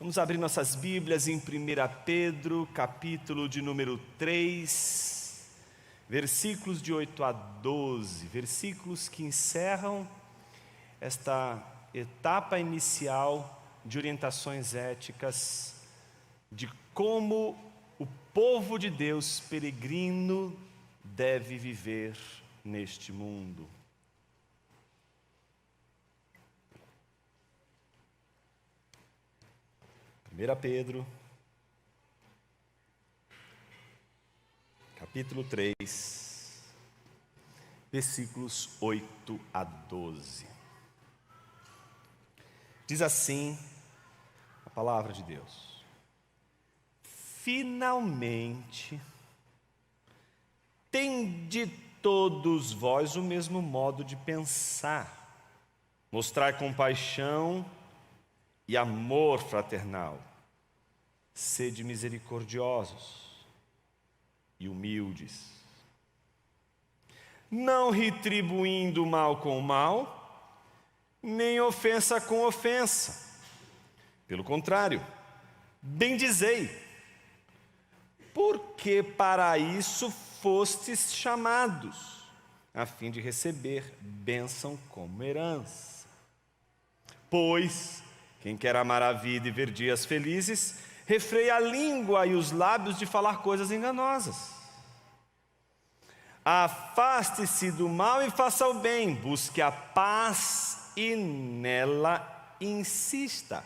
Vamos abrir nossas Bíblias em 1 Pedro, capítulo de número 3, versículos de 8 a 12, versículos que encerram esta etapa inicial de orientações éticas, de como o povo de Deus peregrino deve viver neste mundo. Primeira Pedro, capítulo 3, versículos 8 a 12. Diz assim a palavra de Deus: finalmente, tende todos vós o mesmo modo de pensar, mostrar compaixão e amor fraternal, sede misericordiosos e humildes, não retribuindo mal com mal, nem ofensa com ofensa. Pelo contrário, bendizei, porque para isso fostes chamados, a fim de receber bênção como herança. Pois quem quer amar a vida e ver dias felizes, refreia a língua e os lábios de falar coisas enganosas. Afaste-se do mal e faça o bem, busque a paz e nela insista.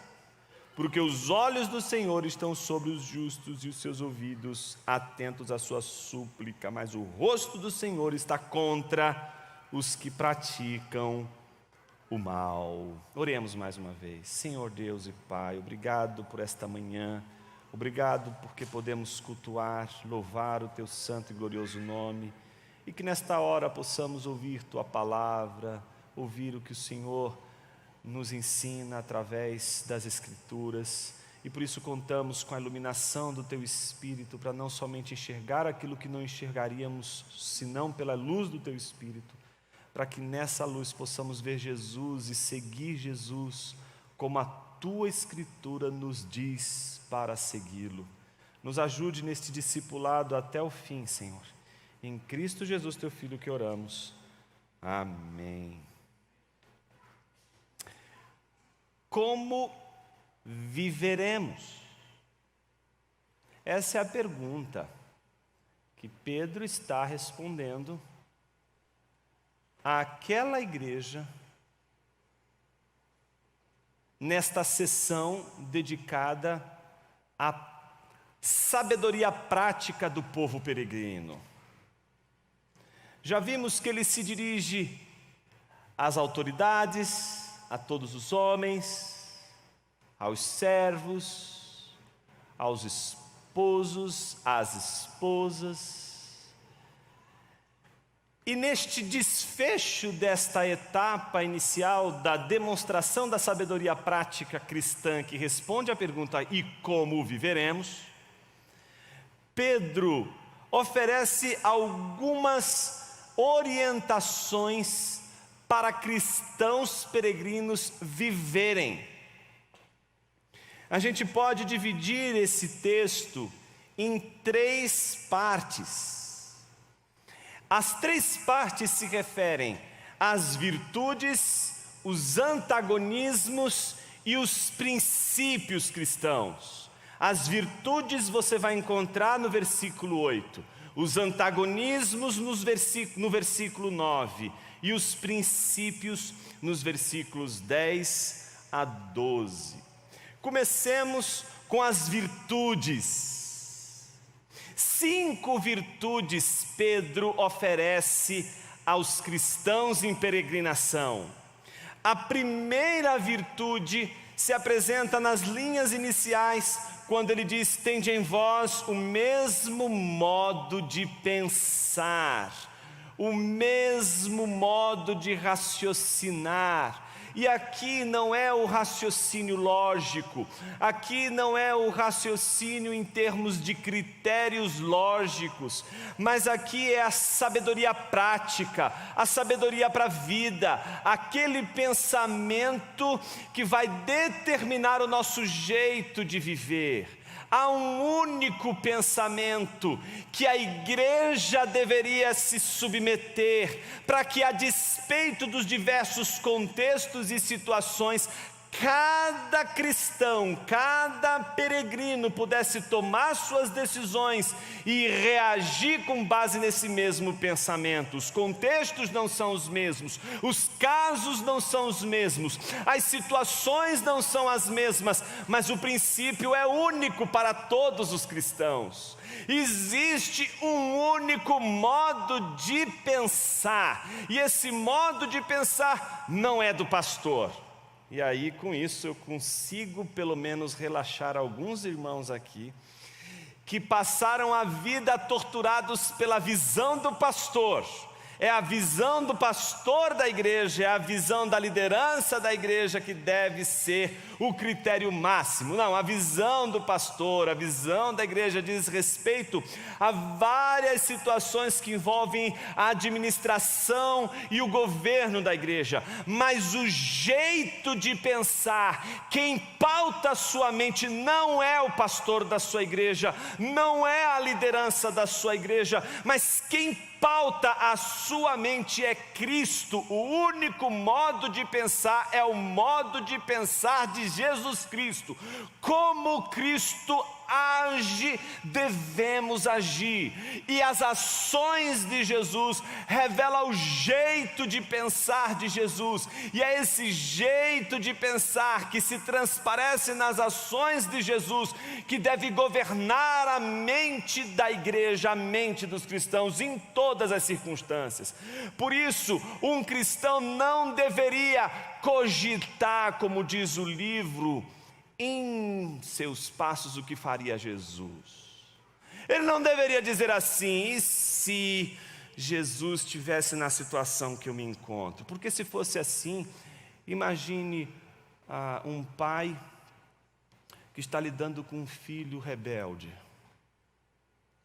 Porque os olhos do Senhor estão sobre os justos e os seus ouvidos atentos à sua súplica, mas o rosto do Senhor está contra os que praticam o mal. Oremos mais uma vez. Senhor Deus e Pai, obrigado por esta manhã, obrigado porque podemos cultuar, louvar o Teu santo e glorioso nome, e que nesta hora possamos ouvir Tua palavra, ouvir o que o Senhor nos ensina através das Escrituras, e por isso contamos com a iluminação do Teu Espírito, para não somente enxergar aquilo que não enxergaríamos, senão pela luz do Teu Espírito, para que nessa luz possamos ver Jesus e seguir Jesus como a Tua Escritura nos diz para segui-lo. Nos ajude neste discipulado até o fim, Senhor. Em Cristo Jesus, Teu Filho, que oramos. Amém. Como viveremos? Essa é a pergunta que Pedro está respondendo àquela igreja nesta sessão dedicada à sabedoria prática do povo peregrino. Já vimos que ele se dirige às autoridades, a todos os homens, aos servos, aos esposos, às esposas. E neste desfecho desta etapa inicial da demonstração da sabedoria prática cristã, que responde à pergunta: e como viveremos? Pedro oferece algumas orientações para cristãos peregrinos viverem. A gente pode dividir esse texto em 3 partes. As 3 partes se referem às virtudes, os antagonismos e os princípios cristãos. As virtudes você vai encontrar no versículo 8, os antagonismos no versículo 9 e os princípios nos versículos 10 a 12. Comecemos com as virtudes. 5 virtudes Pedro oferece aos cristãos em peregrinação. A primeira virtude se apresenta nas linhas iniciais, quando ele diz: tende em vós o mesmo modo de pensar, o mesmo modo de raciocinar. E aqui não é o raciocínio lógico, aqui não é o raciocínio em termos de critérios lógicos, mas aqui é a sabedoria prática, a sabedoria para a vida, aquele pensamento que vai determinar o nosso jeito de viver. Há um único pensamento que a igreja deveria se submeter, para que, a despeito dos diversos contextos e situações, cada cristão, cada peregrino pudesse tomar suas decisões e reagir com base nesse mesmo pensamento. Os contextos não são os mesmos, os casos não são os mesmos, as situações não são as mesmas, mas o princípio é único para todos os cristãos. Existe um único modo de pensar, e esse modo de pensar não é do pastor. E aí, com isso, eu consigo pelo menos relaxar alguns irmãos aqui, que passaram a vida torturados pela visão do pastor. É a visão do pastor da igreja, é a visão da liderança da igreja que deve ser o critério máximo. Não, a visão do pastor, a visão da igreja diz respeito a várias situações que envolvem a administração e o governo da igreja. Mas o jeito de pensar, quem pauta a sua mente não é o pastor da sua igreja, não é a liderança da sua igreja, mas quem pauta a sua mente é Cristo. O único modo de pensar é o modo de pensar de Jesus Cristo. Como Cristo age, devemos agir. E as ações de Jesus revelam o jeito de pensar de Jesus. E é esse jeito de pensar que se transparece nas ações de Jesus que deve governar a mente da igreja, a mente dos cristãos em todas as circunstâncias. Por isso, um cristão não deveria cogitar, como diz o livro, em seus passos o que faria Jesus. Ele não deveria dizer assim: e se Jesus estivesse na situação que eu me encontro? Porque se fosse assim, imagine um pai que está lidando com um filho rebelde,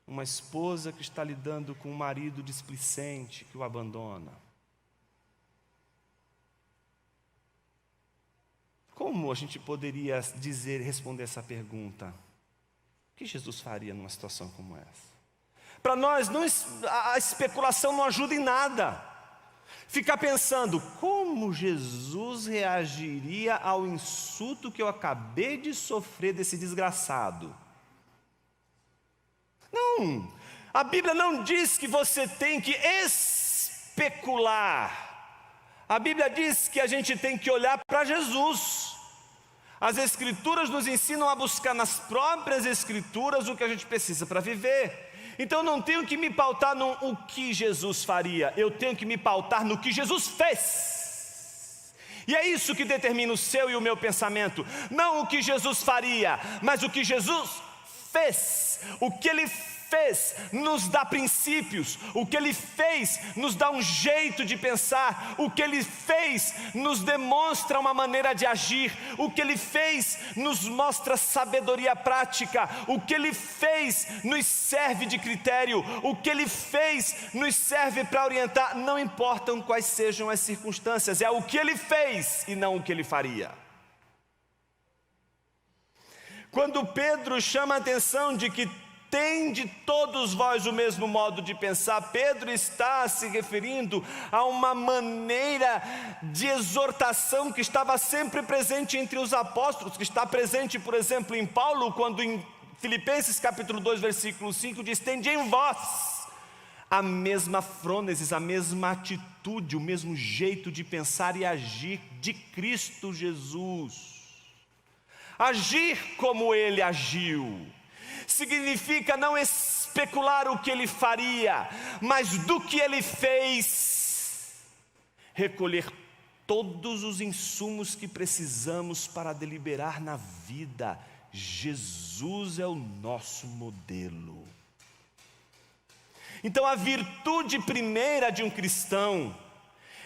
uma esposa que está lidando com um marido displicente que o abandona. Como a gente poderia responder essa pergunta? O que Jesus faria numa situação como essa? Para nós, a especulação não ajuda em nada. Ficar pensando, como Jesus reagiria ao insulto que eu acabei de sofrer desse desgraçado? Não, a Bíblia não diz que você tem que especular. A Bíblia diz que a gente tem que olhar para Jesus. As Escrituras nos ensinam a buscar nas próprias Escrituras o que a gente precisa para viver. Então eu não tenho que me pautar no o que Jesus faria, eu tenho que me pautar no que Jesus fez. E é isso que determina o seu e o meu pensamento. Não o que Jesus faria, mas o que Jesus fez. O que Ele fez nos dá princípios, o que Ele fez nos dá um jeito de pensar, o que Ele fez nos demonstra uma maneira de agir, o que Ele fez nos mostra sabedoria prática, o que Ele fez nos serve de critério, o que Ele fez nos serve para orientar. Não importam quais sejam as circunstâncias, é o que Ele fez e não o que Ele faria. Quando Pedro chama a atenção de que tende todos vós o mesmo modo de pensar, Pedro está se referindo a uma maneira de exortação que estava sempre presente entre os apóstolos, que está presente, por exemplo, em Paulo, quando em Filipenses capítulo 2, versículo 5 diz: tende em vós a mesma frônesis, a mesma atitude, o mesmo jeito de pensar e agir de Cristo Jesus. Agir como Ele agiu significa não especular o que Ele faria, mas do que Ele fez, recolher todos os insumos que precisamos para deliberar na vida. Jesus é o nosso modelo. Então a virtude primeira de um cristão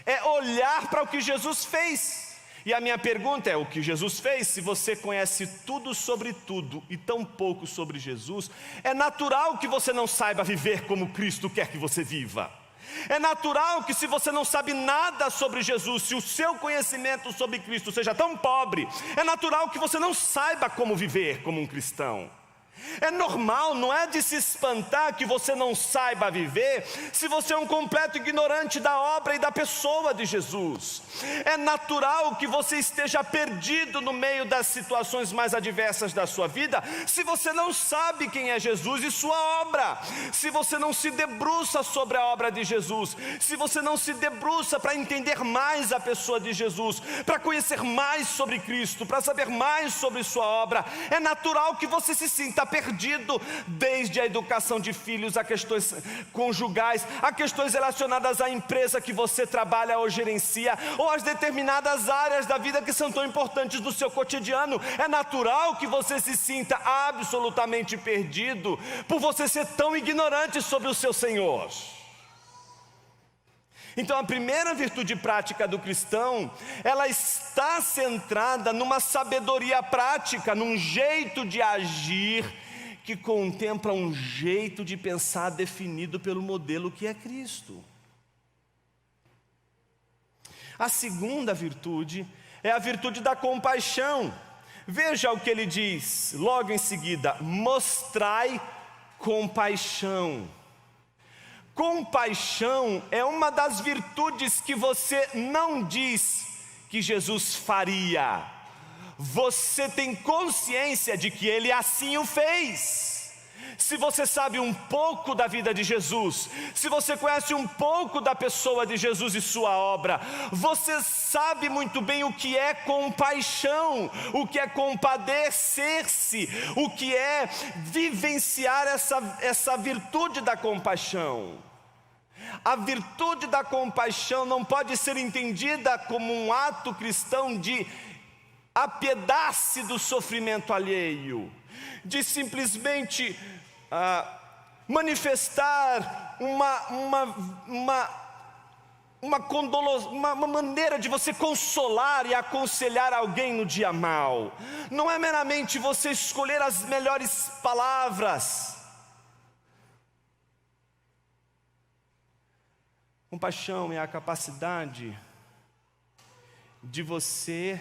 é olhar para o que Jesus fez. E a minha pergunta é: o que Jesus fez? Se você conhece tudo sobre tudo e tão pouco sobre Jesus, é natural que você não saiba viver como Cristo quer que você viva. É natural que, se você não sabe nada sobre Jesus, se o seu conhecimento sobre Cristo seja tão pobre, é natural que você não saiba como viver como um cristão. É normal, não é de se espantar que você não saiba viver se você é um completo ignorante da obra e da pessoa de Jesus. É natural que você esteja perdido no meio das situações mais adversas da sua vida se você não sabe quem é Jesus e sua obra, se você não se debruça sobre a obra de Jesus, se você não se debruça para entender mais a pessoa de Jesus, para conhecer mais sobre Cristo, para saber mais sobre sua obra. É natural que você se sinta perdido, desde a educação de filhos, a questões conjugais, a questões relacionadas à empresa que você trabalha ou gerencia, ou as determinadas áreas da vida que são tão importantes do seu cotidiano. É natural que você se sinta absolutamente perdido, por você ser tão ignorante sobre o seu Senhor. Então, a primeira virtude prática do cristão, ela está centrada numa sabedoria prática, num jeito de agir que contempla um jeito de pensar definido pelo modelo que é Cristo. A segunda virtude é a virtude da compaixão. Veja o que ele diz logo em seguida: mostrai compaixão. Compaixão é uma das virtudes que você não diz que Jesus faria. Você tem consciência de que Ele assim o fez. Se você sabe um pouco da vida de Jesus, se você conhece um pouco da pessoa de Jesus e sua obra, você sabe muito bem o que é compaixão, o que é compadecer-se, o que é vivenciar essa virtude da compaixão. A virtude da compaixão não pode ser entendida como um ato cristão de apiedar-se do sofrimento alheio, de simplesmente manifestar uma maneira de você consolar e aconselhar alguém no dia mau. Não é meramente você escolher as melhores palavras. Compaixão é a capacidade de você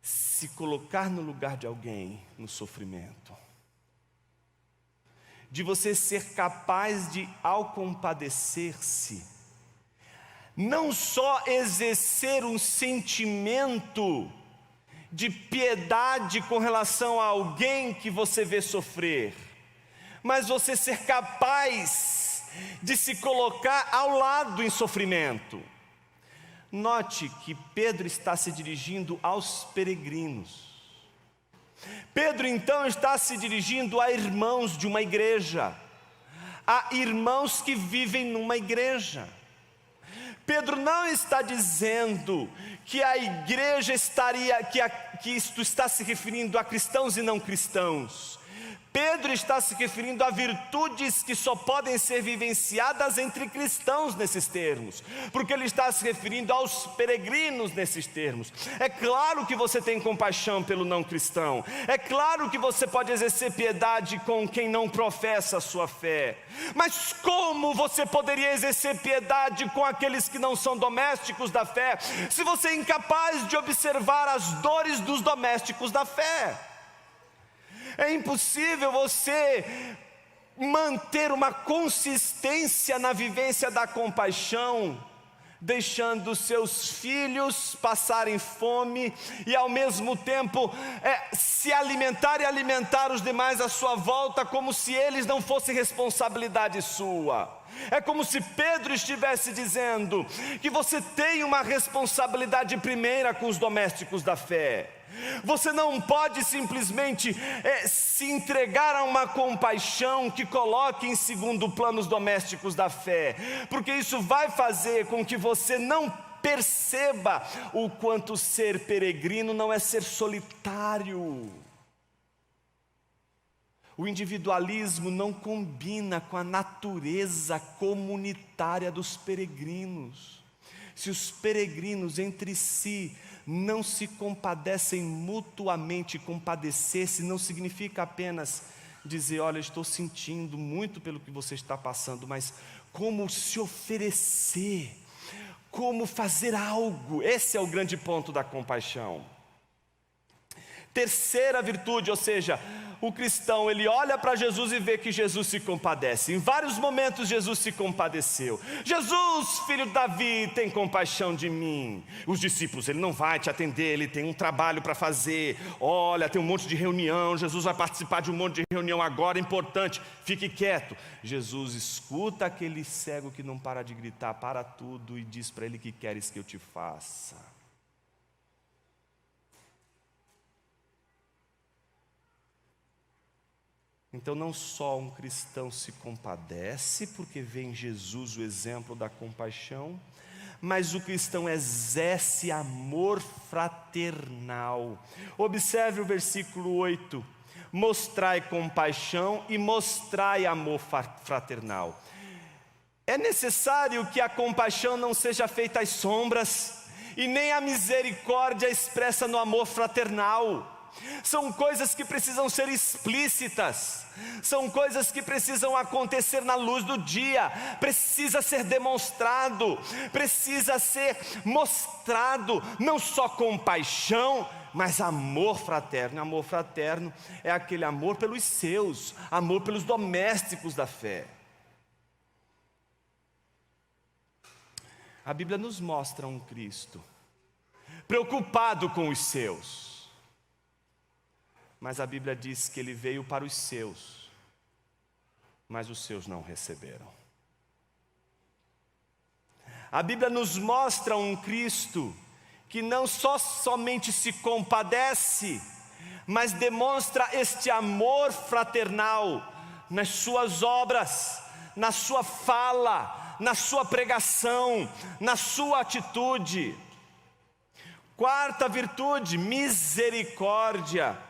se colocar no lugar de alguém no sofrimento, de você ser capaz de, ao compadecer-se, não só exercer um sentimento de piedade com relação a alguém que você vê sofrer, mas você ser capaz de se colocar ao lado em sofrimento. Note que Pedro está se dirigindo aos peregrinos. Pedro então está se dirigindo a irmãos de uma igreja, a irmãos que vivem numa igreja. Pedro não está dizendo que a igreja que isto está se referindo a cristãos e não cristãos. Pedro está se referindo a virtudes que só podem ser vivenciadas entre cristãos nesses termos, porque ele está se referindo aos peregrinos nesses termos. É claro que você tem compaixão pelo não cristão, é claro que você pode exercer piedade com quem não professa a sua fé, mas como você poderia exercer piedade com aqueles que não são domésticos da fé, se você é incapaz de observar as dores dos domésticos da fé? É impossível você manter uma consistência na vivência da compaixão, deixando seus filhos passarem fome e ao mesmo tempo se alimentar e alimentar os demais à sua volta, como se eles não fossem responsabilidade sua. É como se Pedro estivesse dizendo que você tem uma responsabilidade primeira com os domésticos da fé. Você não pode simplesmente se entregar a uma compaixão que coloque em segundo plano os domésticos da fé, porque isso vai fazer com que você não perceba o quanto ser peregrino não é ser solitário. O individualismo não combina com a natureza comunitária dos peregrinos. se os peregrinos entre si não se compadecem mutuamente. Compadecer-se não significa apenas dizer: olha, estou sentindo muito pelo que você está passando, mas como se oferecer, como fazer algo. Esse é o grande ponto da compaixão. Terceira virtude, ou seja, o cristão, ele olha para Jesus e vê que Jesus se compadece. Em vários momentos Jesus se compadeceu. Jesus, filho de Davi, tem compaixão de mim. Os discípulos: ele não vai te atender, ele tem um trabalho para fazer. Olha, tem um monte de reunião, Jesus vai participar de um monte de reunião agora, importante, fique quieto. Jesus escuta aquele cego que não para de gritar: para tudo, e diz para ele: que queres que eu te faça? Então não só um cristão se compadece, porque vê em Jesus o exemplo da compaixão, mas o cristão exerce amor fraternal. Observe o versículo 8: mostrai compaixão e mostrai amor fraternal. É necessário que a compaixão não seja feita às sombras, e nem a misericórdia expressa no amor fraternal. São coisas que precisam ser explícitas, são coisas que precisam acontecer na luz do dia, precisa ser demonstrado, precisa ser mostrado, não só compaixão, mas amor fraterno. Amor fraterno é aquele amor pelos seus, amor pelos domésticos da fé. A Bíblia nos mostra um Cristo preocupado com os seus. Mas a Bíblia diz que ele veio para os seus, mas os seus não receberam. A Bíblia nos mostra um Cristo que não somente se compadece, mas demonstra este amor fraternal nas suas obras, na sua fala, na sua pregação, na sua atitude. Quarta virtude: misericórdia.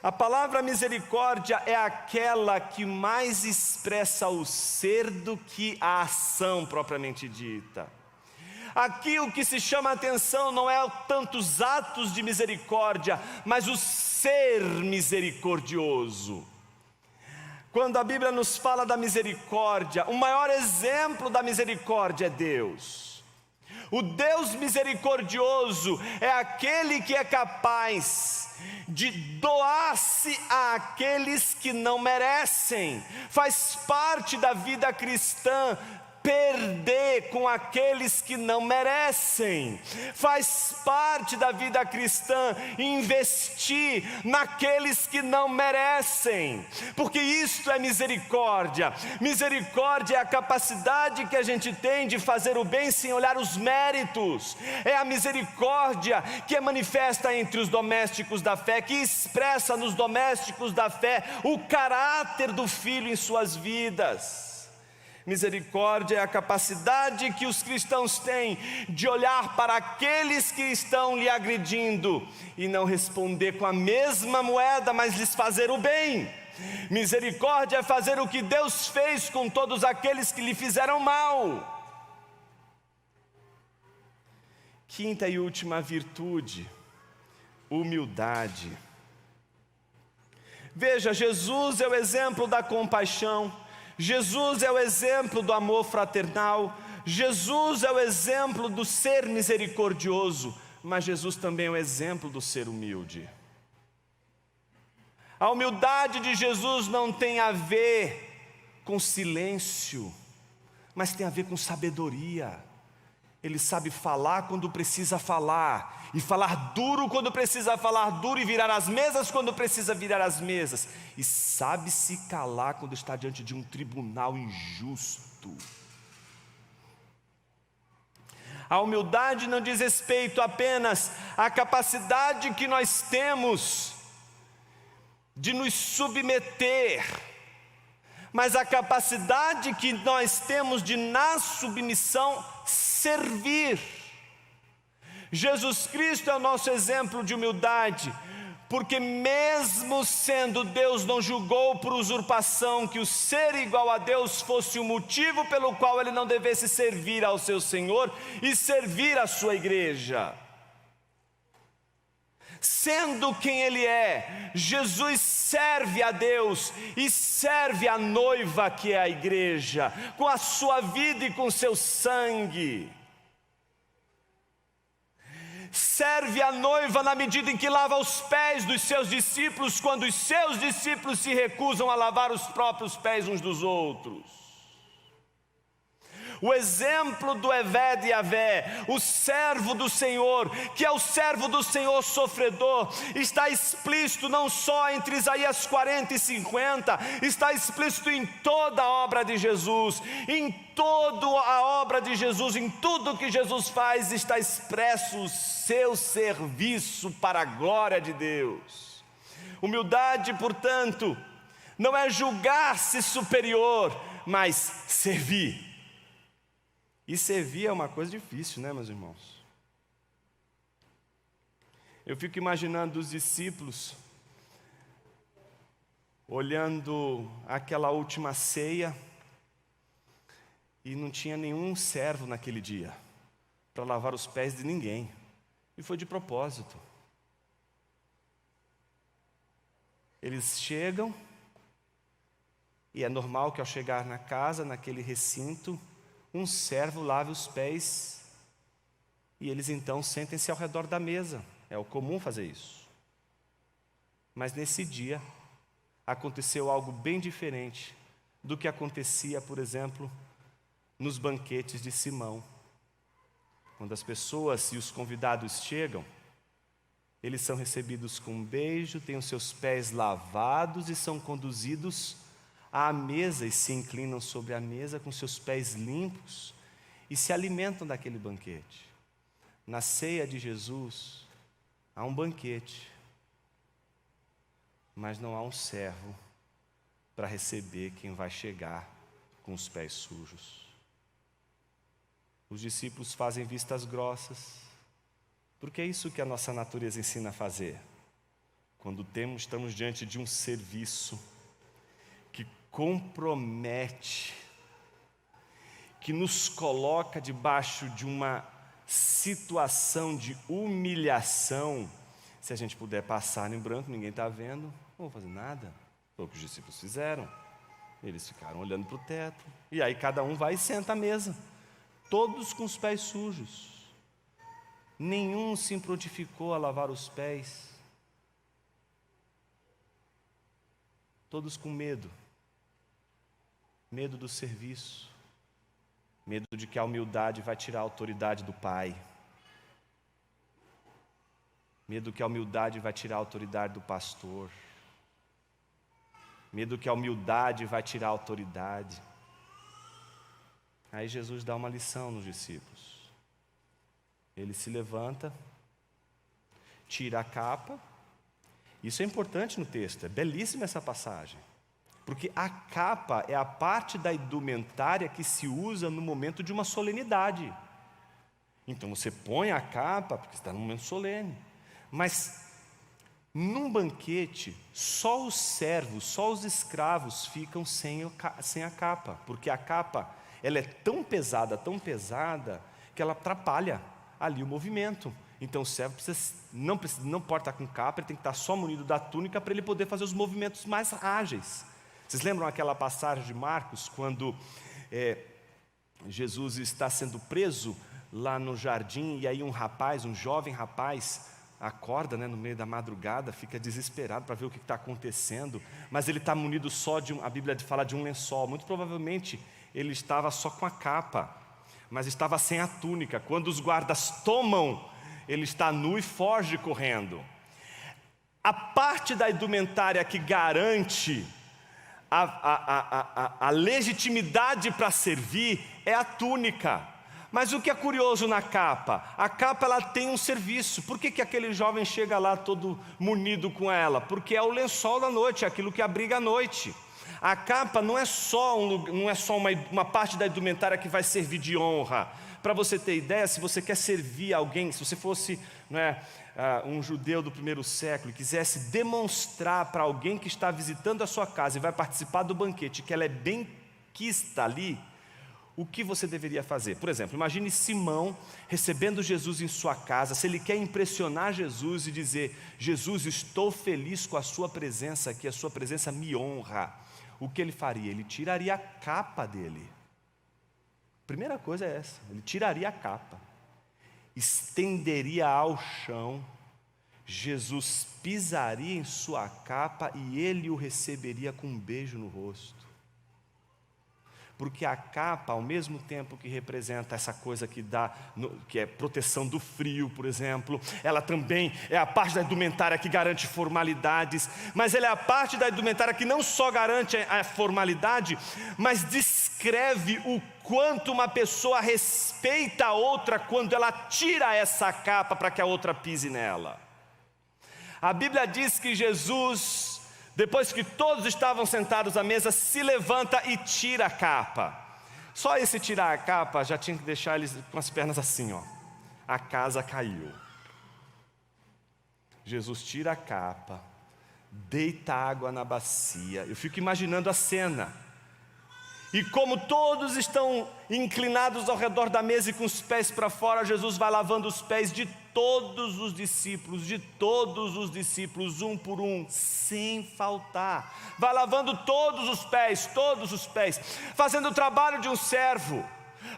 A palavra misericórdia é aquela que mais expressa o ser do que a ação propriamente dita. Aqui o que se chama a atenção não é tantos atos de misericórdia, mas o ser misericordioso. Quando a Bíblia nos fala da misericórdia, o maior exemplo da misericórdia é Deus. O Deus misericordioso é aquele que é capaz de doar-se àqueles que não merecem. Faz parte da vida cristã perder com aqueles que não merecem. Faz parte da vida cristã investir naqueles que não merecem, porque isto é misericórdia. Misericórdia é a capacidade que a gente tem de fazer o bem sem olhar os méritos. É a misericórdia que é manifesta entre os domésticos da fé, que expressa nos domésticos da fé o caráter do Filho em suas vidas. Misericórdia é a capacidade que os cristãos têm de olhar para aqueles que estão lhe agredindo e não responder com a mesma moeda, mas lhes fazer o bem. Misericórdia é fazer o que Deus fez com todos aqueles que lhe fizeram mal. Quinta e última virtude: humildade. Veja, Jesus é o exemplo da compaixão. Jesus é o exemplo do amor fraternal, Jesus é o exemplo do ser misericordioso, mas Jesus também é o exemplo do ser humilde. A humildade de Jesus não tem a ver com silêncio, mas tem a ver com sabedoria. Ele sabe falar quando precisa falar, e falar duro quando precisa falar duro, e virar as mesas quando precisa virar as mesas, e sabe se calar quando está diante de um tribunal injusto. A humildade não diz respeito apenas à capacidade que nós temos de nos submeter, mas a capacidade que nós temos de, na submissão, servir. Jesus Cristo é o nosso exemplo de humildade, porque mesmo sendo Deus, não julgou por usurpação que o ser igual a Deus fosse o motivo pelo qual ele não devesse servir ao seu Senhor e servir à sua igreja. Sendo quem Ele é, Jesus serve a Deus e serve a noiva que é a igreja, com a sua vida e com seu sangue. Serve a noiva na medida em que lava os pés dos seus discípulos, quando os seus discípulos se recusam a lavar os próprios pés uns dos outros. O exemplo do Eved Yavé, o servo do Senhor, que é o servo do Senhor sofredor, está explícito não só entre Isaías 40 e 50, está explícito em toda a obra de Jesus. Em toda a obra de Jesus, em tudo que Jesus faz, está expresso o seu serviço para a glória de Deus. Humildade, portanto, não é julgar-se superior, mas servir. E servir é uma coisa difícil, né, meus irmãos? Eu fico imaginando os discípulos olhando aquela última ceia e não tinha nenhum servo naquele dia para lavar os pés de ninguém. E foi de propósito. Eles chegam e é normal que ao chegar na casa, naquele recinto, um servo lave os pés e eles então sentem-se ao redor da mesa. É o comum fazer isso. Mas nesse dia aconteceu algo bem diferente do que acontecia, por exemplo, nos banquetes de Simão. Quando as pessoas e os convidados chegam, eles são recebidos com um beijo, têm os seus pés lavados e são conduzidos à mesa e se inclinam sobre a mesa com seus pés limpos e se alimentam daquele banquete. Na ceia de Jesus, há um banquete, mas não há um servo para receber quem vai chegar com os pés sujos. Os discípulos fazem vistas grossas, porque é isso que a nossa natureza ensina a fazer. Quando estamos diante de um serviço que compromete, que nos coloca debaixo de uma situação de humilhação, se a gente puder passar em branco, ninguém está vendo, não vou fazer nada. Foi o que os discípulos fizeram. Eles ficaram olhando para o teto, e aí cada um vai e senta à mesa, todos com os pés sujos. Nenhum se prontificou a lavar os pés, todos com medo do serviço, medo de que a humildade vai tirar a autoridade do Pai, medo que a humildade vai tirar a autoridade do pastor, medo que a humildade vai tirar a autoridade. Aí Jesus dá uma lição nos discípulos. Ele se levanta, tira a capa. Isso é importante no texto, é belíssima essa passagem. Porque a capa é a parte da indumentária que se usa no momento de uma solenidade. Então você põe a capa porque está num momento solene. Mas num banquete, só os servos, só os escravos ficam sem a capa. Porque a capa ela é tão pesada que ela atrapalha ali o movimento. Então o servo não pode estar com capa, ele tem que estar só munido da túnica para ele poder fazer os movimentos mais ágeis. Vocês lembram aquela passagem de Marcos, quando Jesus está sendo preso lá no jardim, e aí um jovem rapaz, acorda no meio da madrugada, fica desesperado para ver o que está acontecendo, mas ele está munido só a Bíblia fala de um lençol, muito provavelmente ele estava só com a capa, mas estava sem a túnica. Quando os guardas tomam, ele está nu e foge correndo. A parte da indumentária que garante a legitimidade para servir é a túnica. Mas o que é curioso na capa? A capa ela tem um serviço. Por que aquele jovem chega lá todo munido com ela? Porque é o lençol da noite, é aquilo que abriga a noite. A capa não é só uma parte da indumentária que vai servir de honra Para você ter ideia, se você quer servir alguém, se você fosse um judeu do primeiro século e quisesse demonstrar para alguém que está visitando a sua casa e vai participar do banquete que ela é benquista ali, o que você deveria fazer? Por exemplo, imagine Simão recebendo Jesus em sua casa. Se ele quer impressionar Jesus e dizer: Jesus, estou feliz com a sua presença aqui, a sua presença me honra, o que ele faria? Ele tiraria a capa dele. Primeira coisa é essa, ele tiraria a capa, estenderia ao chão, Jesus pisaria em sua capa e ele o receberia com um beijo no rosto. Porque a capa, ao mesmo tempo que representa essa coisa que é proteção do frio, por exemplo, ela também é a parte da indumentária que garante formalidades, mas ela é a parte da indumentária que não só garante a formalidade, mas descreve o quanto uma pessoa respeita a outra quando ela tira essa capa para que a outra pise nela. A Bíblia diz que Jesus, depois que todos estavam sentados à mesa, se levanta e tira a capa. Só esse tirar a capa já tinha que deixar eles com as pernas assim, ó. A casa caiu. Jesus tira a capa, deita água na bacia. Eu fico imaginando a cena. E como todos estão inclinados ao redor da mesa e com os pés para fora, Jesus vai lavando os pés de todos os discípulos, um por um, sem faltar. Vai lavando todos os pés, fazendo o trabalho de um servo,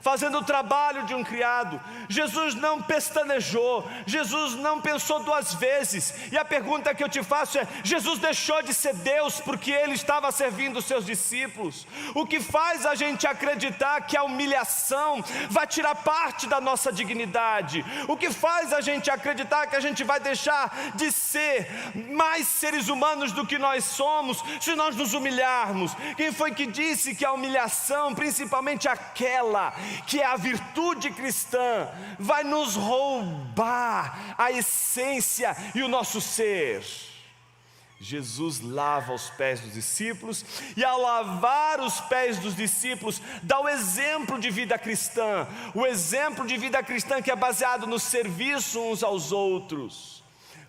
fazendo o trabalho de um criado. Jesus não pestanejou, Jesus não pensou duas vezes. E a pergunta que eu te faço é: Jesus deixou de ser Deus porque Ele estava servindo os seus discípulos? O que faz a gente acreditar que a humilhação vai tirar parte da nossa dignidade? O que faz a gente acreditar que a gente vai deixar de ser mais seres humanos do que nós somos se nós nos humilharmos? Quem foi que disse que a humilhação, principalmente aquela que é a virtude cristã, vai nos roubar a essência e o nosso ser? Jesus lava os pés dos discípulos, e ao lavar os pés dos discípulos, dá o exemplo de vida cristã, o exemplo de vida cristã que é baseado no serviço uns aos outros.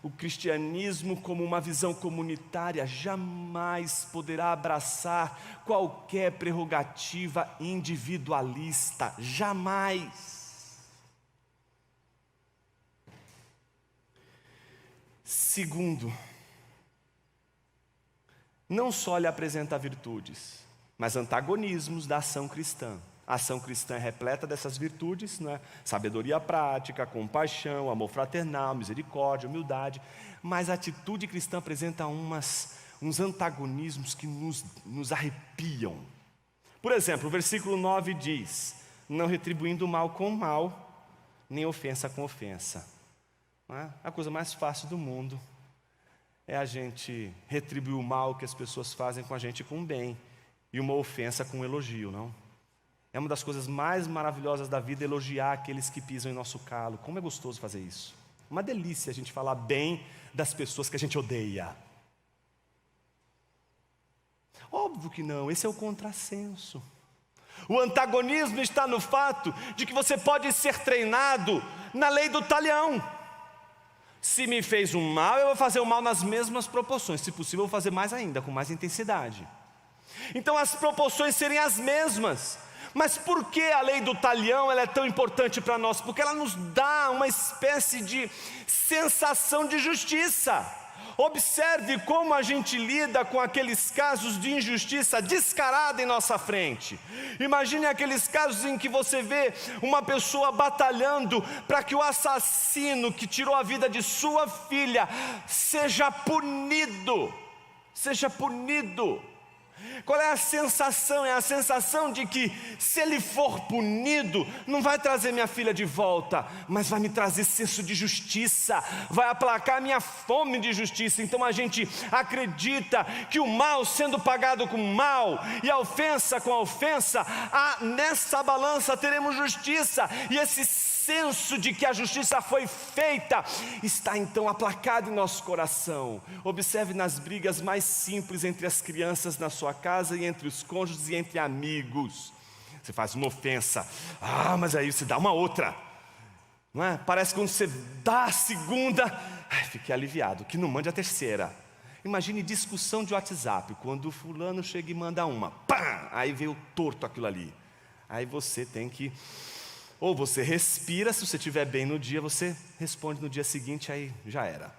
O cristianismo, como uma visão comunitária, jamais poderá abraçar qualquer prerrogativa individualista, jamais. Segundo, não só lhe apresenta virtudes, mas antagonismos da ação cristã. A ação cristã é repleta dessas virtudes, não é? Sabedoria prática, compaixão, amor fraternal, misericórdia, humildade. Mas a atitude cristã apresenta uns antagonismos que nos arrepiam. Por exemplo, o versículo 9 diz: não retribuindo mal com mal, nem ofensa com ofensa. Não é? A coisa mais fácil do mundo é a gente retribuir o mal que as pessoas fazem com a gente com bem, e uma ofensa com um elogio, não? É uma das coisas mais maravilhosas da vida elogiar aqueles que pisam em nosso calo. Como é gostoso fazer isso. Uma delícia a gente falar bem das pessoas que a gente odeia. Óbvio que não, esse é o contrassenso. O antagonismo está no fato de que você pode ser treinado na lei do talião. Se me fez um mal, eu vou fazer o mal nas mesmas proporções. Se possível, eu vou fazer mais ainda, com mais intensidade. Então as proporções serem as mesmas. Mas por que a lei do talião ela é tão importante para nós? Porque ela nos dá uma espécie de sensação de justiça. Observe como a gente lida com aqueles casos de injustiça descarada em nossa frente. Imagine aqueles casos em que você vê uma pessoa batalhando para que o assassino que tirou a vida de sua filha seja punido. Qual é a sensação? É a sensação de que se ele for punido, não vai trazer minha filha de volta, mas vai me trazer senso de justiça, vai aplacar minha fome de justiça. Então a gente acredita que o mal sendo pagado com mal e a ofensa com a ofensa, nessa balança teremos justiça, e esse senso de que a justiça foi feita está então aplacado em nosso coração. Observe nas brigas mais simples entre as crianças na sua casa e entre os cônjuges e entre amigos. Você faz uma ofensa, mas aí você dá uma outra, não é? Parece que quando você dá a segunda, fiquei aliviado, que não mande a terceira. Imagine discussão de WhatsApp, quando o fulano chega e manda uma, pá, aí veio torto aquilo ali. Aí você tem que, ou você respira, se você estiver bem no dia, você responde no dia seguinte, aí já era.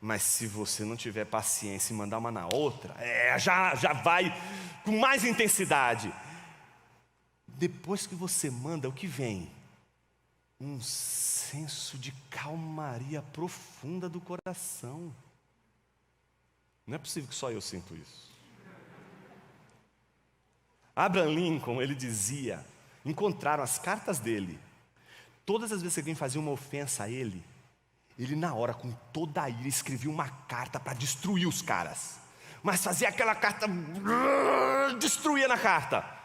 Mas se você não tiver paciência e mandar uma na outra, já vai com mais intensidade. Depois que você manda, o que vem? Um senso de calmaria profunda do coração. Não é possível que só eu sinto isso. Abraham Lincoln, ele dizia, encontraram as cartas dele. Todas as vezes que alguém fazia uma ofensa a ele na hora, com toda a ira, escrevia uma carta para destruir os caras. Mas fazia aquela carta, destruía na carta.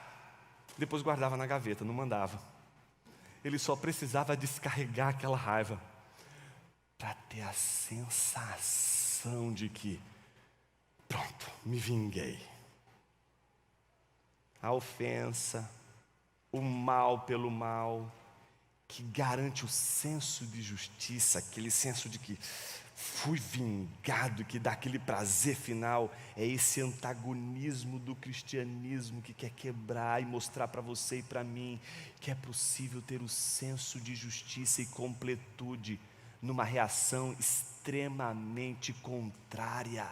Depois guardava na gaveta, não mandava. Ele só precisava descarregar aquela raiva para ter a sensação de que, pronto, me vinguei. A ofensa, o mal pelo mal, que garante o senso de justiça, aquele senso de que fui vingado, que dá aquele prazer final, é esse antagonismo do cristianismo que quer quebrar e mostrar para você e para mim que é possível ter o senso de justiça e completude numa reação extremamente contrária.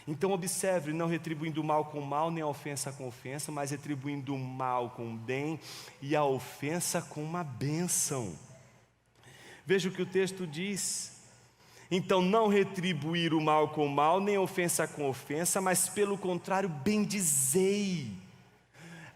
Então observe, não retribuindo o mal com o mal, nem a ofensa com ofensa, mas retribuindo o mal com o bem e a ofensa com uma bênção. Veja o que o texto diz. Então não retribuir o mal com o mal, nem a ofensa com ofensa, mas pelo contrário, bendizei,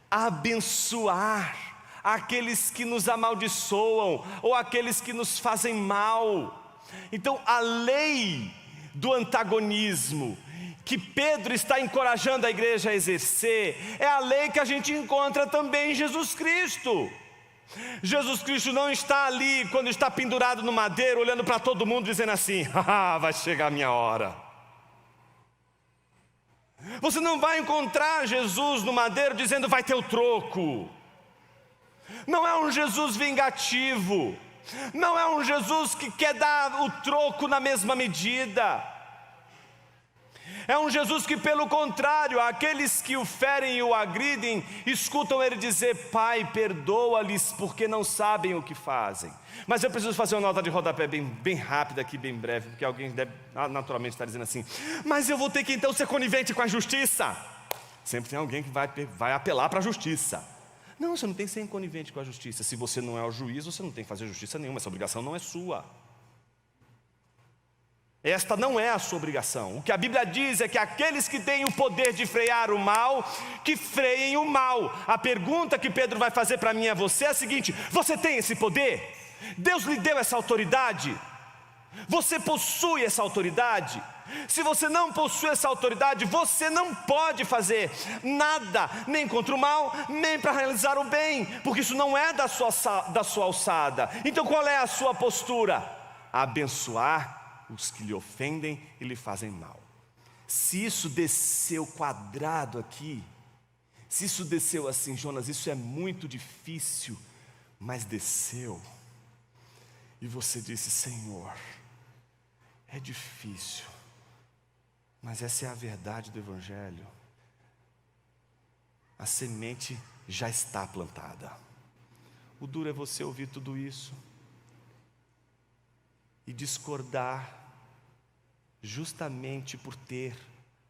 abençoar aqueles que nos amaldiçoam, ou aqueles que nos fazem mal. Então a lei do antagonismo, que Pedro está encorajando a igreja a exercer, é a lei que a gente encontra também em Jesus Cristo. Jesus Cristo não está ali, quando está pendurado no madeiro, olhando para todo mundo, dizendo assim, vai chegar a minha hora. Você não vai encontrar Jesus no madeiro dizendo, vai ter o troco. Não é um Jesus vingativo, não é um Jesus que quer dar o troco na mesma medida. É um Jesus que, pelo contrário, aqueles que o ferem e o agridem, escutam ele dizer, Pai, perdoa-lhes porque não sabem o que fazem. Mas eu preciso fazer uma nota de rodapé bem rápida aqui, bem breve, porque alguém deve naturalmente estar dizendo assim, mas eu vou ter que então ser conivente com a justiça. Sempre tem alguém que vai apelar para a justiça. Não, você não tem que ser conivente com a justiça. Se você não é o juiz, você não tem que fazer justiça nenhuma, essa obrigação não é sua. Esta não é a sua obrigação. O que a Bíblia diz é que aqueles que têm o poder de frear o mal, que freiem o mal. A pergunta que Pedro vai fazer para mim e a você é a seguinte: você tem esse poder? Deus lhe deu essa autoridade? Você possui essa autoridade? Se você não possui essa autoridade, você não pode fazer nada, nem contra o mal, nem para realizar o bem, porque isso não é da sua alçada. Então qual é a sua postura? Abençoar os que lhe ofendem e lhe fazem mal. Se isso desceu quadrado aqui, se isso desceu assim, Jonas, isso é muito difícil, mas desceu, e você disse, Senhor, é difícil, mas essa é a verdade do Evangelho. A semente já está plantada. O duro é você ouvir tudo isso e discordar, justamente por ter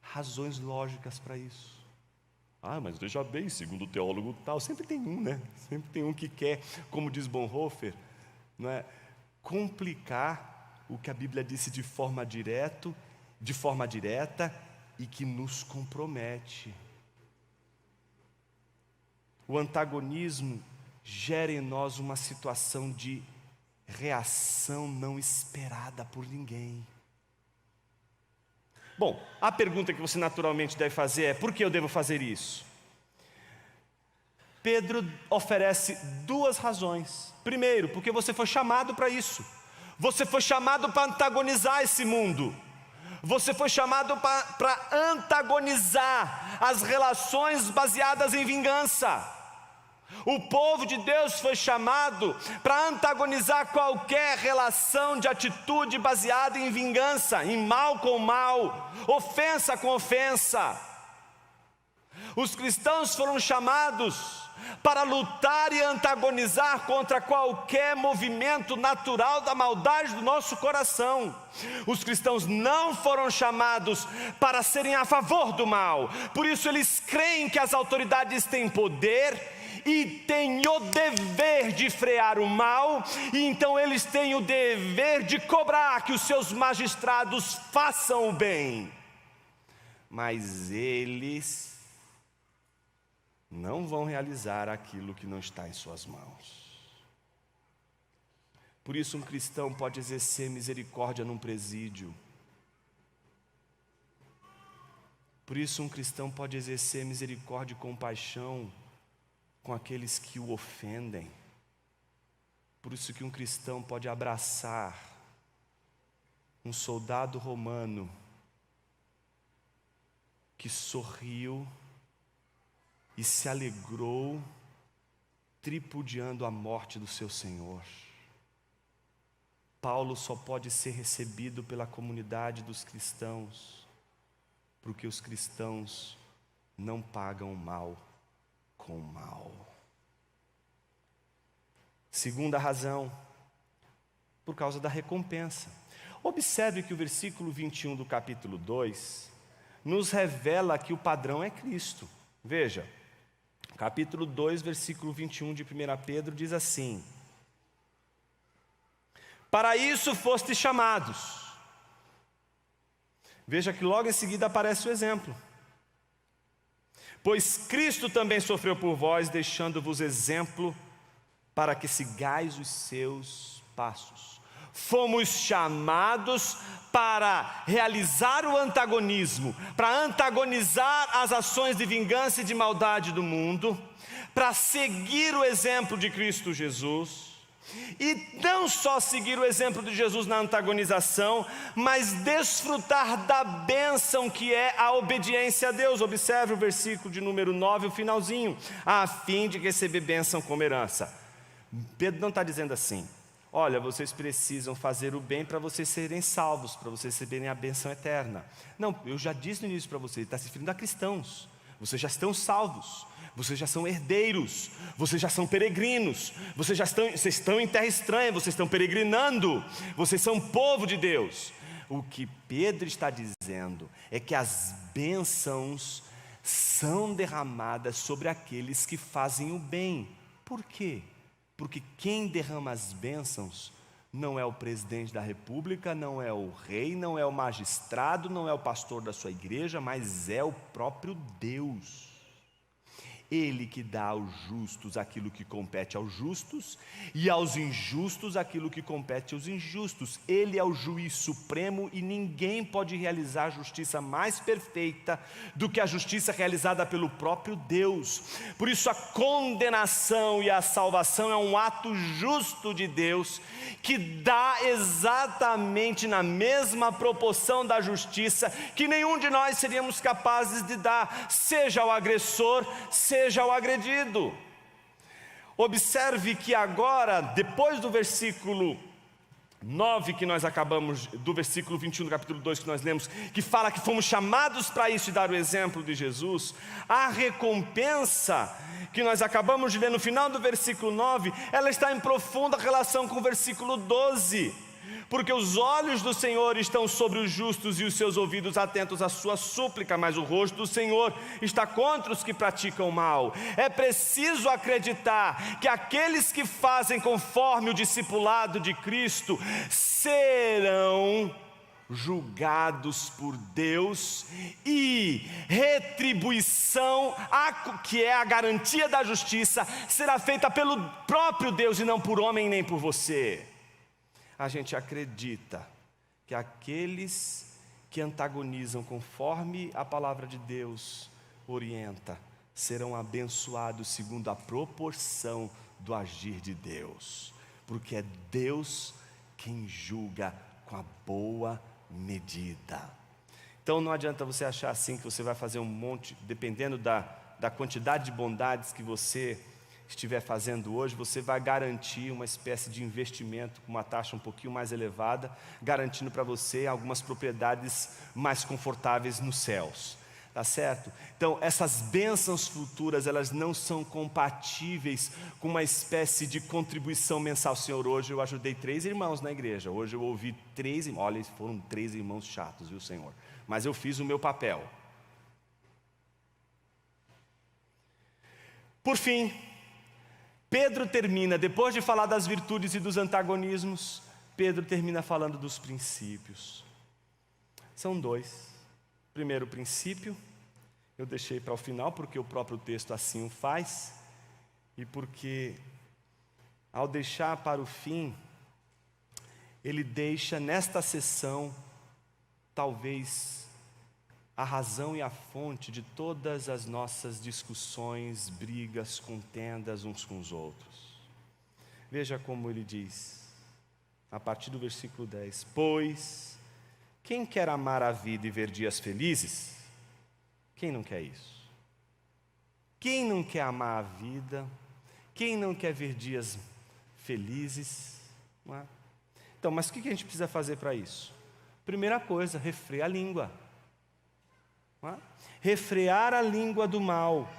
razões lógicas para isso. Mas veja bem, segundo o teólogo tal, sempre tem um, né? Sempre tem um que quer, como diz Bonhoeffer, não é? Complicar o que a Bíblia disse de forma direta e que nos compromete. O antagonismo gera em nós uma situação de reação não esperada por ninguém. Bom, a pergunta que você naturalmente deve fazer é: por que eu devo fazer isso? Pedro oferece duas razões. Primeiro, porque você foi chamado para isso. Você foi chamado para antagonizar esse mundo. Você foi chamado para antagonizar as relações baseadas em vingança. O povo de Deus foi chamado para antagonizar qualquer relação de atitude baseada em vingança, em mal com mal, ofensa com ofensa. Os cristãos foram chamados para lutar e antagonizar contra qualquer movimento natural da maldade do nosso coração. Os cristãos não foram chamados para serem a favor do mal, por isso eles creem que as autoridades têm poder e têm o dever de frear o mal, e então eles têm o dever de cobrar que os seus magistrados façam o bem. Mas eles não vão realizar aquilo que não está em suas mãos. Por isso um cristão pode exercer misericórdia num presídio. Por isso um cristão pode exercer misericórdia e compaixão com aqueles que o ofendem. Por isso que um cristão pode abraçar um soldado romano que sorriu e se alegrou, tripudiando a morte do seu Senhor. Paulo só pode ser recebido pela comunidade dos cristãos, porque os cristãos não pagam o mal com o mal. Segunda razão, por causa da recompensa. Observe que o versículo 21 do capítulo 2 nos revela que o padrão é Cristo. Veja, capítulo 2, versículo 21 de 1 Pedro diz assim: para isso fostes chamados. Veja que logo em seguida aparece o exemplo. Pois Cristo também sofreu por vós, deixando-vos exemplo para que sigais os seus passos. Fomos chamados para realizar o antagonismo, para antagonizar as ações de vingança e de maldade do mundo, para seguir o exemplo de Cristo Jesus. E não só seguir o exemplo de Jesus na antagonização, mas desfrutar da bênção que é a obediência a Deus. Observe o versículo de número 9, o finalzinho: a fim de receber bênção como herança. Pedro não está dizendo assim: olha, vocês precisam fazer o bem para vocês serem salvos, para vocês receberem a bênção eterna. Não, eu já disse no início para vocês, ele está se referindo a cristãos. Vocês já estão salvos, vocês já são herdeiros, vocês já são peregrinos, vocês estão em terra estranha, vocês estão peregrinando, vocês são povo de Deus. O que Pedro está dizendo é que as bênçãos são derramadas sobre aqueles que fazem o bem. Por quê? Porque quem derrama as bênçãos não é o presidente da república, não é o rei, não é o magistrado, não é o pastor da sua igreja, mas é o próprio Deus. Ele que dá aos justos aquilo que compete aos justos, e aos injustos aquilo que compete aos injustos. Ele é o juiz supremo e ninguém pode realizar a justiça mais perfeita do que a justiça realizada pelo próprio Deus. Por isso a condenação e a salvação é um ato justo de Deus, que dá exatamente na mesma proporção da justiça que nenhum de nós seríamos capazes de dar, seja o agressor, seja o agredido. Observe que agora, depois do versículo 9 que nós acabamos, do versículo 21 do capítulo 2 que nós lemos, que fala que fomos chamados para isso e dar o exemplo de Jesus, a recompensa que nós acabamos de ler no final do versículo 9, ela está em profunda relação com o versículo 12. Porque os olhos do Senhor estão sobre os justos e os seus ouvidos atentos à sua súplica, mas o rosto do Senhor está contra os que praticam mal. É preciso acreditar que aqueles que fazem conforme o discipulado de Cristo serão julgados por Deus, e retribuição, que é a garantia da justiça, será feita pelo próprio Deus e não por homem nem por você. A gente acredita que aqueles que antagonizam conforme a palavra de Deus orienta, serão abençoados segundo a proporção do agir de Deus, porque é Deus quem julga com a boa medida. Então não adianta você achar assim que você vai fazer um monte, dependendo da quantidade de bondades que você estiver fazendo hoje, você vai garantir uma espécie de investimento com uma taxa um pouquinho mais elevada, garantindo para você algumas propriedades mais confortáveis nos céus. Tá certo? Então, essas bênçãos futuras, elas não são compatíveis com uma espécie de contribuição mensal. Senhor, hoje eu ajudei 3 irmãos na igreja. Hoje eu ouvi 3 irmãos. Olha, foram 3 irmãos chatos, viu, Senhor? Mas eu fiz o meu papel. Por fim, Pedro termina, depois de falar das virtudes e dos antagonismos, Pedro termina falando dos princípios. São 2. Primeiro princípio, eu deixei para o final porque o próprio texto assim o faz, e porque ao deixar para o fim, ele deixa nesta sessão talvez a razão e a fonte de todas as nossas discussões, brigas, contendas uns com os outros. Veja como ele diz, a partir do versículo 10: pois quem quer amar a vida e ver dias felizes? Quem não quer isso? Quem não quer amar a vida? Quem não quer ver dias felizes? Não é? Então, mas o que a gente precisa fazer para isso? Primeira coisa, refrear a língua. Não é? Refrear a língua do mal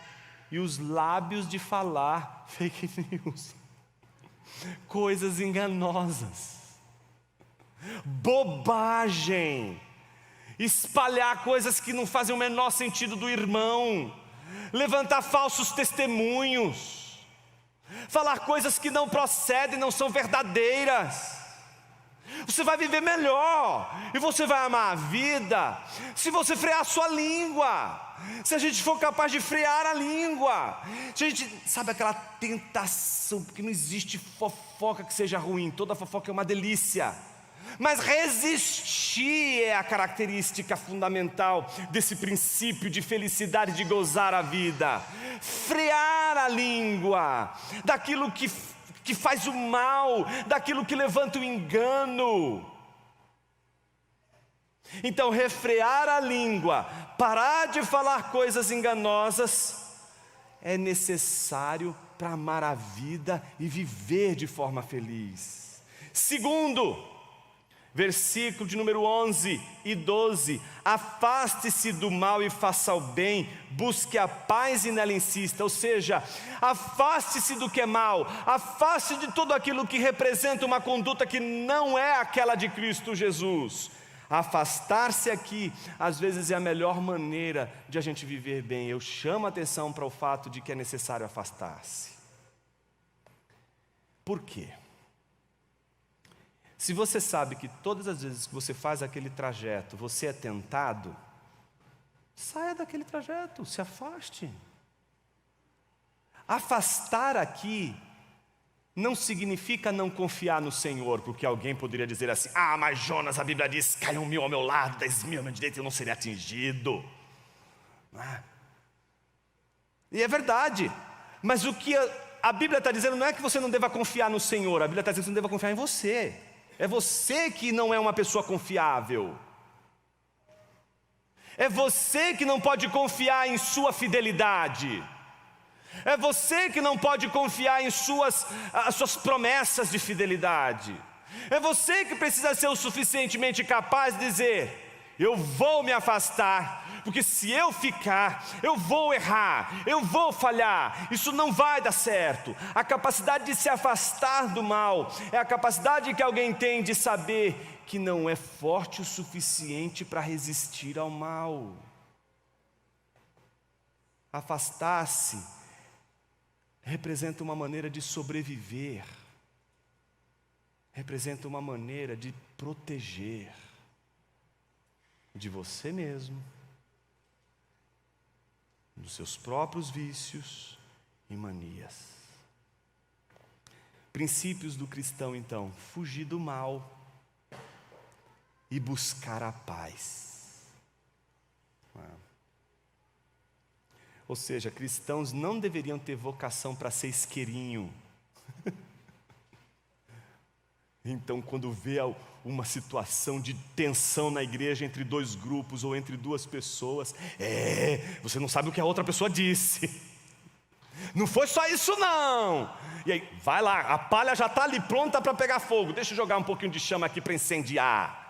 e os lábios de falar fake news, coisas enganosas, bobagem, espalhar coisas que não fazem o menor sentido do irmão, levantar falsos testemunhos, falar coisas que não procedem, não são verdadeiras. Você vai viver melhor e você vai amar a vida se você frear a sua língua. Se a gente for capaz de frear a língua, se a gente, sabe aquela tentação, porque não existe fofoca que seja ruim, toda fofoca é uma delícia, mas resistir é a característica fundamental desse princípio de felicidade, de gozar a vida. Frear a língua daquilo que faz o mal, daquilo que levanta o engano. Então, refrear a língua, parar de falar coisas enganosas, é necessário para amar a vida e viver de forma feliz. Segundo, versículo de número 11 e 12: afaste-se do mal e faça o bem, busque a paz e nela insista. Ou seja, afaste-se do que é mal, afaste de tudo aquilo que representa uma conduta que não é aquela de Cristo Jesus. Afastar-se aqui, às vezes, é a melhor maneira de a gente viver bem. Eu chamo a atenção para o fato de que é necessário afastar-se. Por quê? Se você sabe que todas as vezes que você faz aquele trajeto, você é tentado, saia daquele trajeto, se afaste. Afastar aqui não significa não confiar no Senhor, porque alguém poderia dizer assim: ah, mas Jonas, a Bíblia diz, caiam 1000 ao meu lado, 10.000 à minha direita, eu não seria atingido. Não é? E é verdade, mas o que a Bíblia está dizendo não é que você não deva confiar no Senhor, a Bíblia está dizendo que você não deva confiar em você. É você que não é uma pessoa confiável. É você que não pode confiar em sua fidelidade. É você que não pode confiar em as suas promessas de fidelidade. É você que precisa ser o suficientemente capaz de dizer: eu vou me afastar, porque se eu ficar, eu vou errar, eu vou falhar, isso não vai dar certo. A capacidade de se afastar do mal é a capacidade que alguém tem de saber que não é forte o suficiente para resistir ao mal. Afastar-se representa uma maneira de sobreviver, representa uma maneira de proteger de você mesmo, dos seus próprios vícios e manias. Princípios do cristão, então: fugir do mal e buscar a paz. Ou seja, cristãos não deveriam ter vocação para ser isqueirinho. Então, quando vê uma situação de tensão na igreja entre dois grupos ou entre duas pessoas, você não sabe o que a outra pessoa disse. Não foi só isso não. E aí, vai lá, a palha já está ali pronta para pegar fogo. Deixa eu jogar um pouquinho de chama aqui para incendiar.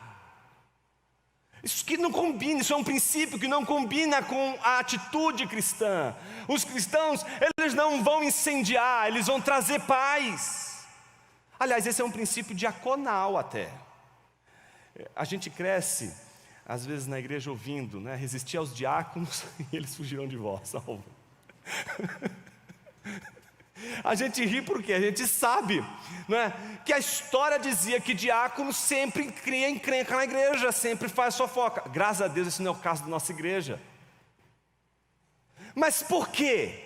Isso que não combina, isso é um princípio que não combina com a atitude cristã. Os cristãos, eles não vão incendiar, eles vão trazer paz. Aliás, esse é um princípio diaconal até. A gente cresce, às vezes na igreja ouvindo, né, resistir aos diáconos e eles fugirão de vós. A gente ri porque a gente sabe, não é? Que a história dizia que diácono sempre cria encrenca na igreja, sempre faz fofoca. Graças a Deus esse não é o caso da nossa igreja. Mas por quê?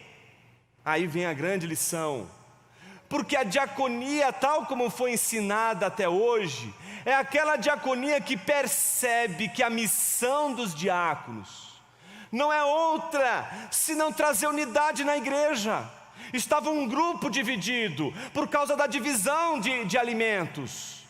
Aí vem a grande lição. Porque a diaconia, tal como foi ensinada até hoje, é aquela diaconia que percebe que a missão dos diáconos não é outra senão trazer unidade na igreja. Estava um grupo dividido por causa da divisão de alimentos.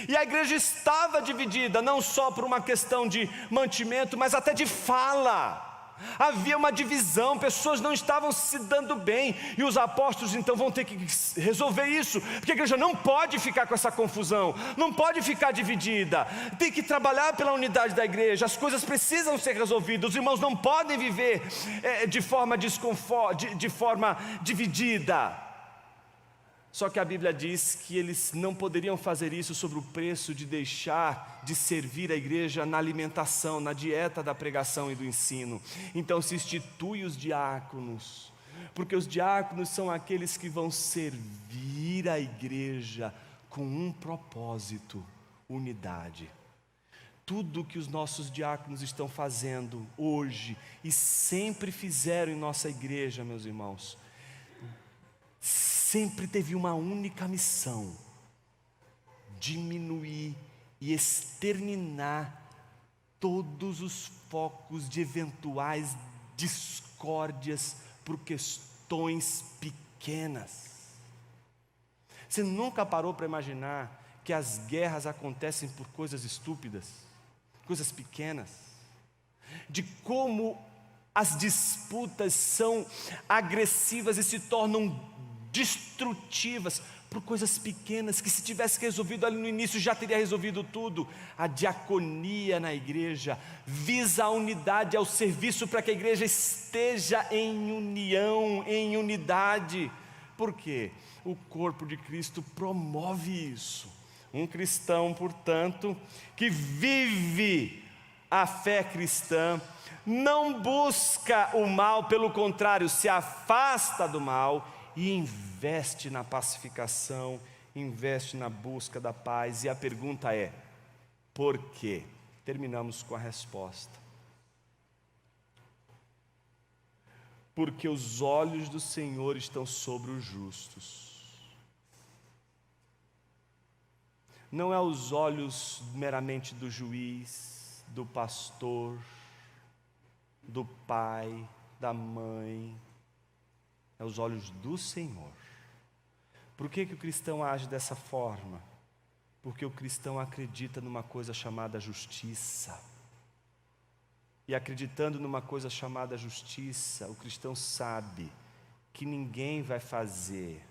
E a igreja estava dividida não só por uma questão de mantimento, mas até de fala. Havia uma divisão, pessoas não estavam se dando bem, e os apóstolos então vão ter que resolver isso, porque a igreja não pode ficar com essa confusão, não pode ficar dividida, tem que trabalhar pela unidade da igreja, as coisas precisam ser resolvidas, os irmãos não podem viver de forma dividida. Só que a Bíblia diz que eles não poderiam fazer isso sob o preço de deixar de servir a igreja na alimentação, na dieta da pregação e do ensino. Então se institui os diáconos, porque os diáconos são aqueles que vão servir a igreja com um propósito: unidade. Tudo que os nossos diáconos estão fazendo hoje e sempre fizeram em nossa igreja, meus irmãos, sempre teve uma única missão: diminuir e exterminar todos os focos de eventuais discórdias por questões pequenas. Você nunca parou para imaginar que as guerras acontecem por coisas estúpidas, coisas pequenas? De como as disputas são agressivas e se tornam destrutivas por coisas pequenas, que se tivesse resolvido ali no início já teria resolvido tudo. A diaconia na igreja visa a unidade, ao serviço, para que a igreja esteja em união, em unidade. Por quê? O corpo de Cristo promove isso. Um cristão, portanto, que vive a fé cristã, não busca o mal, pelo contrário, se afasta do mal e investe na pacificação, investe na busca da paz. E a pergunta é: por quê? Terminamos com a resposta. Porque os olhos do Senhor estão sobre os justos. Não é os olhos meramente do juiz, do pastor, do pai, da mãe. É os olhos do Senhor. Por que o cristão age dessa forma? Porque o cristão acredita numa coisa chamada justiça. E acreditando numa coisa chamada justiça, o cristão sabe que ninguém vai fazer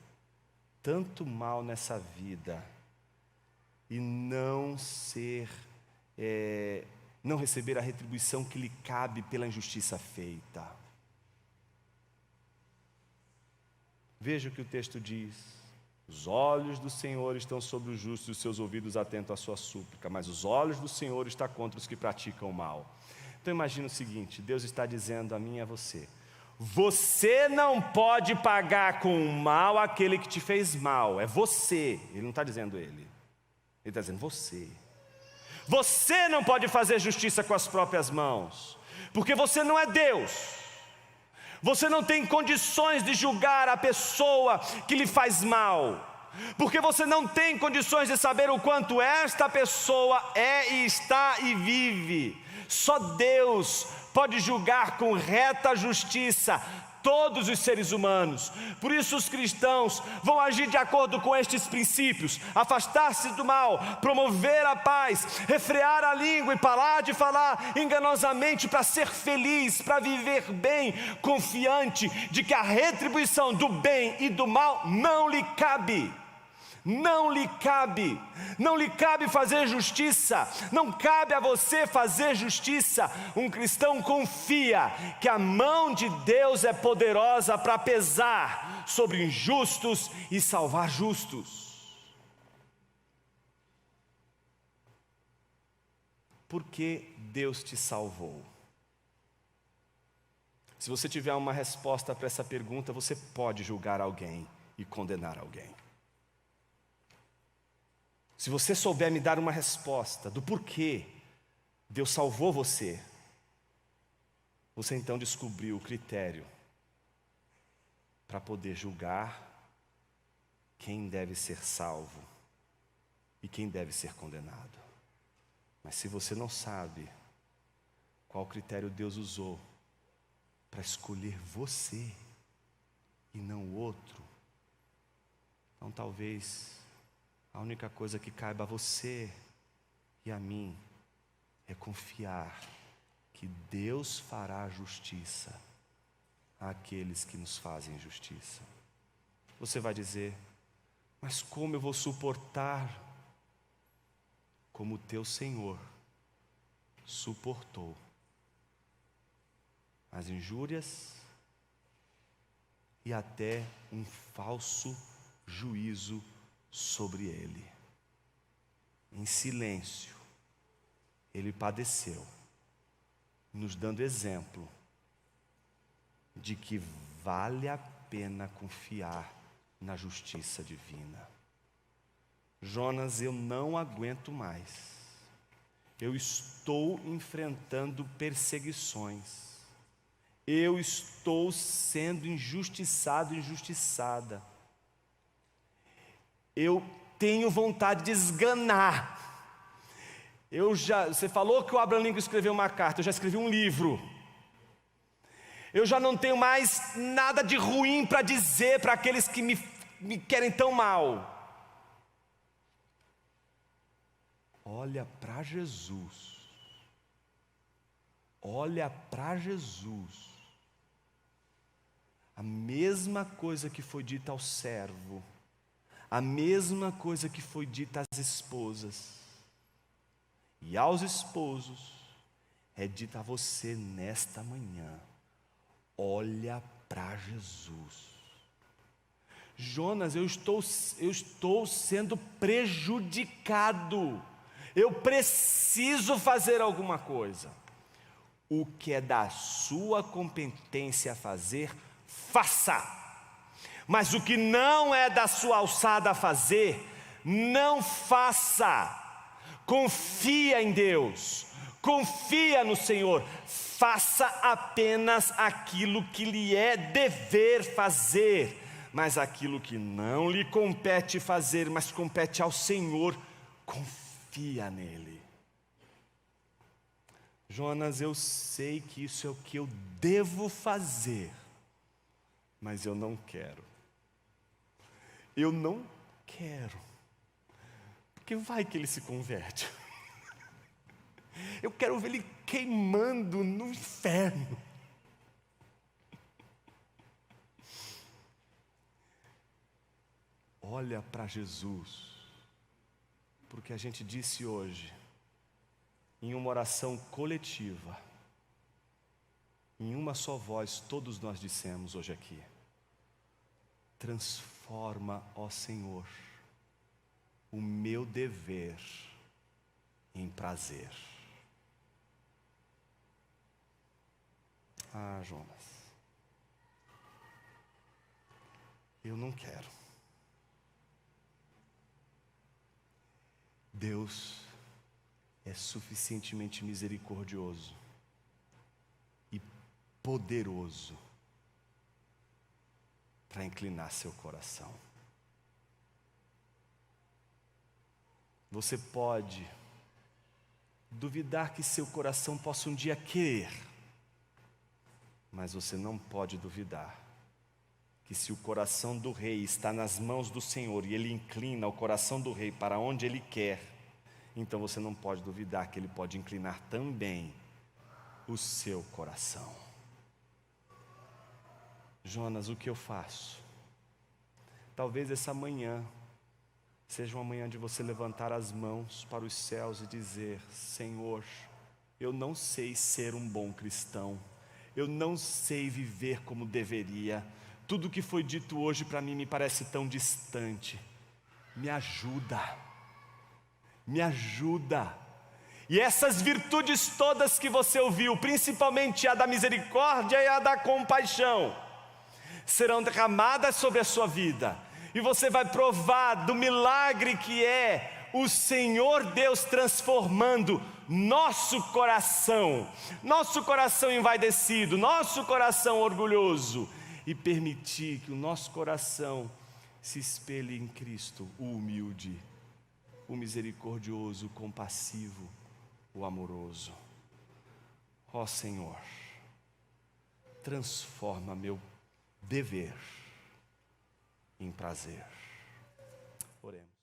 tanto mal nessa vida e não receber a retribuição que lhe cabe pela injustiça feita. Veja o que o texto diz: os olhos do Senhor estão sobre os justos e os seus ouvidos atentos à sua súplica, mas os olhos do Senhor estão contra os que praticam o mal. Então imagina o seguinte: Deus está dizendo a mim e a você: você não pode pagar com o mal aquele que te fez mal. É você. Ele não está dizendo ele. Ele está dizendo você. Você não pode fazer justiça com as próprias mãos, porque você não é Deus. Você não tem condições de julgar a pessoa que lhe faz mal, porque você não tem condições de saber o quanto esta pessoa é e está e vive. Só Deus pode julgar com reta justiça todos os seres humanos. Por isso os cristãos vão agir de acordo com estes princípios: afastar-se do mal, promover a paz, refrear a língua e parar de falar enganosamente, para ser feliz, para viver bem, confiante de que a retribuição do bem e do mal não lhe cabe. Não lhe cabe, não lhe cabe fazer justiça, não cabe a você fazer justiça. Um cristão confia que a mão de Deus é poderosa para pesar sobre injustos e salvar justos. Por que Deus te salvou? Se você tiver uma resposta para essa pergunta, você pode julgar alguém e condenar alguém. Se você souber me dar uma resposta do porquê Deus salvou você, você então descobriu o critério para poder julgar quem deve ser salvo e quem deve ser condenado. Mas se você não sabe qual critério Deus usou para escolher você e não o outro, então talvez a única coisa que caiba a você e a mim é confiar que Deus fará justiça àqueles que nos fazem justiça. Você vai dizer: mas como eu vou suportar? Como o teu Senhor suportou as injúrias e até um falso juízo sobre ele. Em silêncio, ele padeceu, nos dando exemplo de que vale a pena confiar na justiça divina. Jonas, eu não aguento mais. Eu estou enfrentando perseguições. Eu estou sendo injustiçado, injustiçada. Eu tenho vontade de esganar. Você falou que o Abraham Lincoln escreveu uma carta, eu já escrevi um livro. Eu já não tenho mais nada de ruim para dizer para aqueles que me querem tão mal. Olha para Jesus. Olha para Jesus. A mesma coisa que foi dita ao servo, a mesma coisa que foi dita às esposas e aos esposos, é dita a você nesta manhã. Olha para Jesus. Jonas, eu estou sendo prejudicado. Eu preciso fazer alguma coisa. O que é da sua competência fazer, faça. Mas o que não é da sua alçada a fazer, não faça. Confia em Deus, confia no Senhor. Faça apenas aquilo que lhe é dever fazer. Mas aquilo que não lhe compete fazer, mas compete ao Senhor, confia nele. Jonas, eu sei que isso é o que eu devo fazer, mas eu não quero. Eu não quero, porque vai que ele se converte. Eu quero ver ele queimando no inferno. Olha para Jesus, porque a gente disse hoje, em uma oração coletiva, em uma só voz, todos nós dissemos hoje aqui: transforma, ó Senhor, o meu dever em prazer. Ah, Jonas, eu não quero. Deus é suficientemente misericordioso e poderoso para inclinar seu coração. Você pode duvidar que seu coração possa um dia querer, Mas você não pode duvidar que se o coração do rei está nas mãos do Senhor e ele inclina o coração do rei para onde ele quer, então você não pode duvidar que ele pode inclinar também o seu coração. Jonas, o que eu faço? Talvez essa manhã seja uma manhã de você levantar as mãos para os céus e dizer: Senhor, eu não sei ser um bom cristão, eu não sei viver como deveria, tudo que foi dito hoje para mim me parece tão distante, me ajuda, me ajuda. E essas virtudes todas que você ouviu, principalmente a da misericórdia e a da compaixão, serão derramadas sobre a sua vida, e você vai provar do milagre que é o Senhor Deus transformando nosso coração envaidecido, nosso coração orgulhoso, e permitir que o nosso coração se espelhe em Cristo, o humilde, o misericordioso, o compassivo, o amoroso. Ó Senhor, transforma meu dever em prazer. Oremos.